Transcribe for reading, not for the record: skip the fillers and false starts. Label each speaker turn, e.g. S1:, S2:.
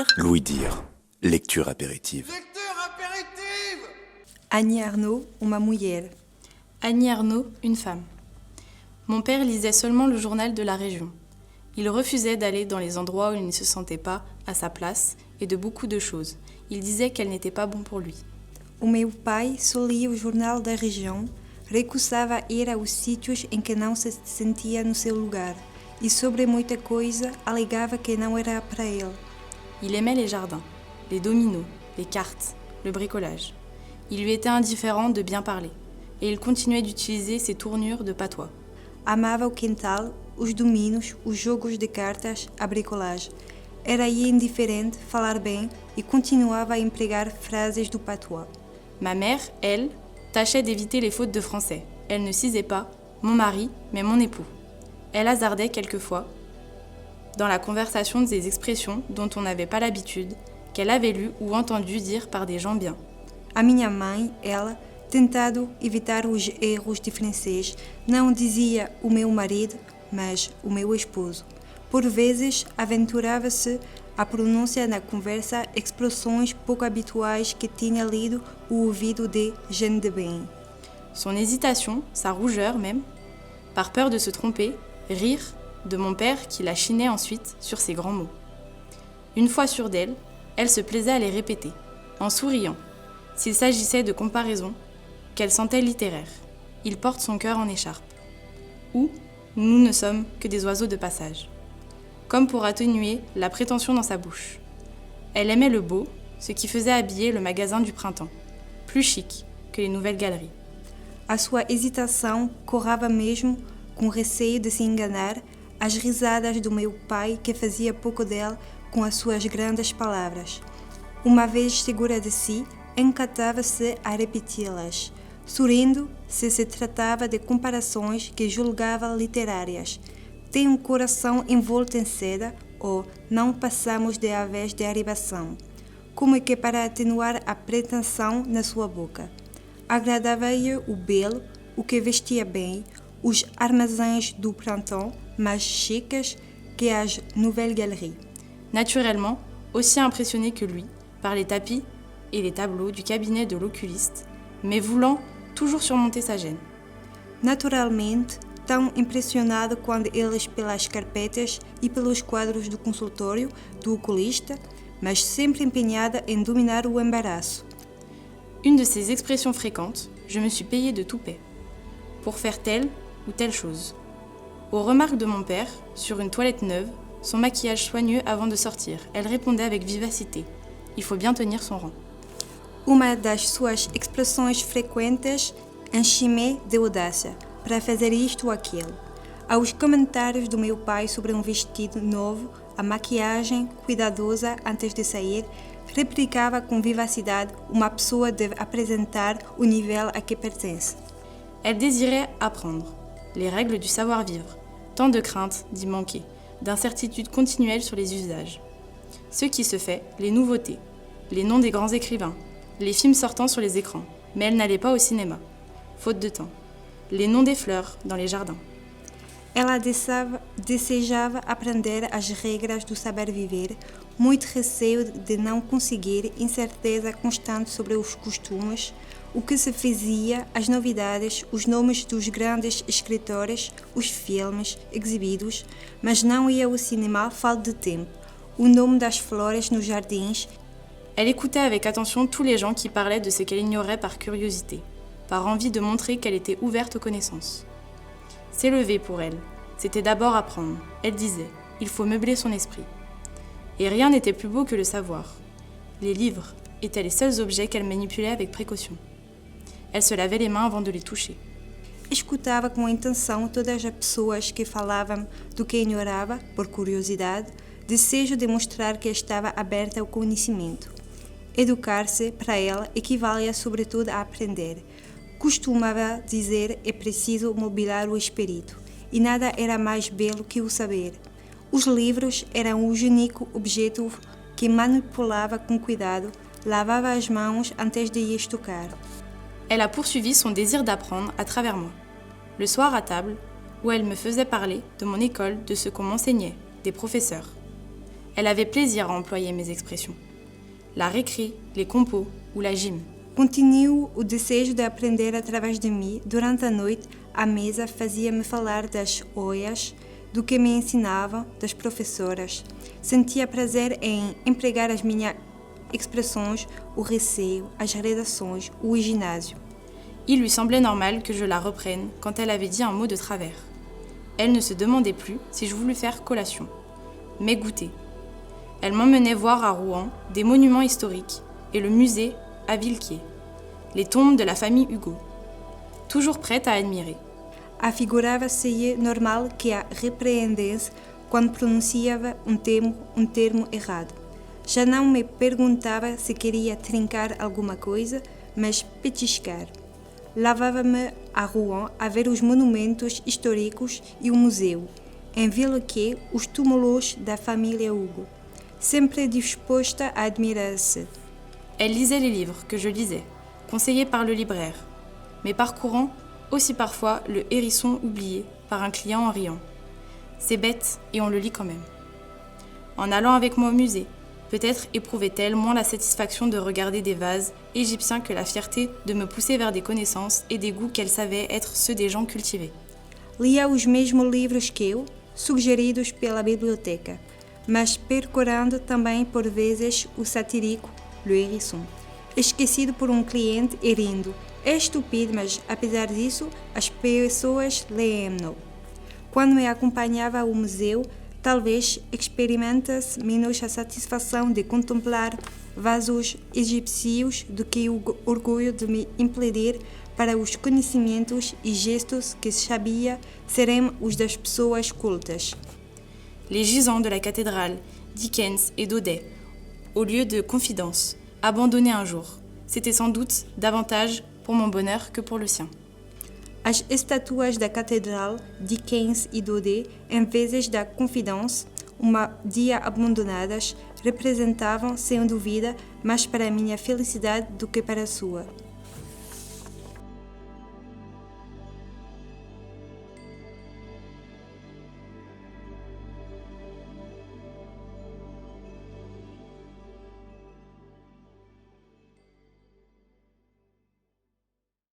S1: dire.
S2: Louis Dire, lecture apéritive.
S3: Lecture apéritive!
S4: Annie Arnaud, uma mulher.
S1: Annie Arnaud, une femme. Mon père lisait seulement le journal de la région. Il refusait d'aller dans les endroits où il ne se sentait pas à sa place et de beaucoup de choses. Il disait qu'elle n'était pas bon pour lui.
S4: O meu pai só lia o jornal da região, recusava ir aos sítios em que não se sentia no seu lugar e sobre muita coisa alegava que não era para ele.
S1: Il aimait les jardins, les dominos, les cartes, le bricolage. Il lui était indifférent de bien parler et il continuait d'utiliser ses tournures de patois.
S4: Amava o quintal, os dominos, os jogos de cartas, a bricolagem. Era-lhe indiferente falar bem e continuava a empregar frases do patois.
S1: Ma mère, elle, tâchait d'éviter les fautes de français. Elle ne cisait pas « mon mari », mais « mon époux ». Elle hasardait quelquefois, dans la conversation, des expressions dont on n'avait pas l'habitude, qu'elle avait lues ou entendues dire par des gens bien.
S4: A minha mãe, ela, tentando evitar os erros de francês, não dizia o meu marido, mas o meu esposo. Por vezes, aventurava-se a pronúncia na conversa expressões pouco habituais que tinha lido o ouvido de gente de bem.
S1: Son hésitation, sa rougeur même, par peur de se tromper, rire de mon père qui la chinait ensuite sur ses grands mots. Une fois sûre d'elle, elle se plaisait à les répéter, en souriant, s'il s'agissait de comparaisons qu'elle sentait littéraires. Il porte son cœur en écharpe. Ou nous ne sommes que des oiseaux de passage. Comme pour atténuer la prétention dans sa bouche. Elle aimait le beau, ce qui faisait habiller le magasin du printemps, plus chic que les nouvelles galeries.
S4: A sua hesitação corrava mesmo, com receio de se enganar, as risadas do meu pai que fazia pouco dela com as suas grandes palavras. Uma vez segura de si, encantava-se a repeti-las, sorrindo se tratava de comparações que julgava literárias. Tem um coração envolto em seda ou não passamos de aves de arribação, como que para atenuar a pretensão na sua boca. Agradava-lhe o belo, o que vestia bem, os armazéns do printemps mais chiques que as nouvelles galeries.
S1: Naturellement, aussi impressionné que lui par les tapis et les tableaux du cabinet de l'oculiste, mais voulant toujours surmonter sa gêne.
S4: Naturalmente, tão impressionado quando eles pelas carpetas e pelos quadros do consultório do oculista, mas sempre empenhada em dominar o embaraço.
S1: Une de ses expressions fréquentes, je me suis payée de toupet, pour faire telle ou telle chose. Aux remarques de mon père, sur une toilette neuve, son maquillage soigneux avant de sortir, elle répondait avec vivacité. Il faut bien tenir son rang.
S4: Uma das suas expressões frequentes, enchi-me de audácia, para fazer isto ou aquilo. Aos comentários do meu pai sobre um vestido novo, a maquiagem cuidadosa antes de sair, replicava com vivacidade uma pessoa deve apresentar o nível a que pertence.
S1: Elle désirait apprendre, les règles du savoir-vivre, tant de craintes d'y manquer, d'incertitudes continuelles sur les usages. Ce qui se fait, les nouveautés, les noms des grands écrivains, les films sortant sur les écrans, mais elle n'allait pas au cinéma, faute de temps. Les noms des fleurs dans les jardins.
S4: Ela desejava aprender as regras do saber viver, muito receio de não conseguir, incerteza constante sobre os costumes, o que se fazia, as novidades, os nomes dos grandes escritores, os filmes exibidos, mas não ia ao cinema falta de tempo, o nome das flores nos jardins.
S1: Elle écoutait avec attention tous les gens qui parlaient de ce qu'elle ignorait par curiosité, par envie de montrer qu'elle était ouverte aux connaissances. S'élever pour elle, c'était d'abord apprendre. Elle disait, il faut meubler son esprit. Et rien n'était plus beau que le savoir. Les livres étaient les seuls objets qu'elle manipulait avec précaution. Elle se lavait les mains avant de les toucher.
S4: Escutava com intenção todas as pessoas que falavam do que ignorava, por curiosidade, desejo de mostrar que estava aberta ao conhecimento. Educar-se, para ela, equivalia sobretudo a aprender. Costumava dizer, é preciso mobilar o espírito, e nada era mais belo que o saber. Os livros eram o único objeto que manipulava com cuidado, lavava as mãos antes de lhes tocar.
S1: Elle a poursuivi son désir d'apprendre à travers moi. Le soir à table, où elle me faisait parler de mon école, de ce qu'on m'enseignait, des professeurs. Elle avait plaisir à employer mes expressions. La récré, les compos ou la gym.
S4: Continuo o desejo de aprender através de mim. Durante a noite, à mesa fazia-me falar das oias, do que me ensinavam, das professoras. Sentia prazer em empregar as minhas expressões, o receio, as redações, o ginásio.
S1: Il lui semblait normal que je la reprenne quand elle avait dit un mot de travers. Elle ne se demandait plus si je voulais faire collation, mais goûter. Elle m'emmenait voir à Rouen des monuments historiques et le musée à Villequier, les tombes de la famille Hugo, toujours prête à admirer.
S4: Afigurava-se normal que a repreendesse quando pronunciava um termo errado. Já não me perguntava se queria trincar alguma coisa, mas petiscar. Levava-me a Rouen a ver os monumentos históricos e o museu. Em Villequier, os túmulos da família Hugo. Sempre disposta a admirar-se.
S1: Elle lisait les livres que je lisais, conseillés par le libraire, mais parcourant aussi parfois le hérisson oublié par un client en riant. C'est bête et on le lit quand même. En allant avec moi au musée, peut-être éprouvait-elle moins la satisfaction de regarder des vases égyptiens que la fierté de me pousser vers des connaissances et des goûts qu'elle savait être ceux des gens cultivés.
S4: Lia os mesmos livros que eu, sugeridos pela biblioteca, mas percorrendo também por vezes o satírico Le Hérisson, esquecido por um cliente e rindo. É estúpido, mas apesar disso, as pessoas leem-no. Quando me acompanhava ao museu, talvez experimentasse menos a satisfação de contemplar vasos egípcios do que o orgulho de me impelir para os conhecimentos e gestos que sabia serem os das pessoas cultas.
S1: Les gisants de la cathédrale, Dickens et Daudet, au lieu de confidence, abandonnés un jour. C'était sans doute davantage pour mon bonheur que pour le sien.
S4: As estatuas da catedral, Dickens e Daudet, em vez da confidence, uma dia abandonadas, representavam, sem dúvida, mais para a minha felicidade do que para a sua.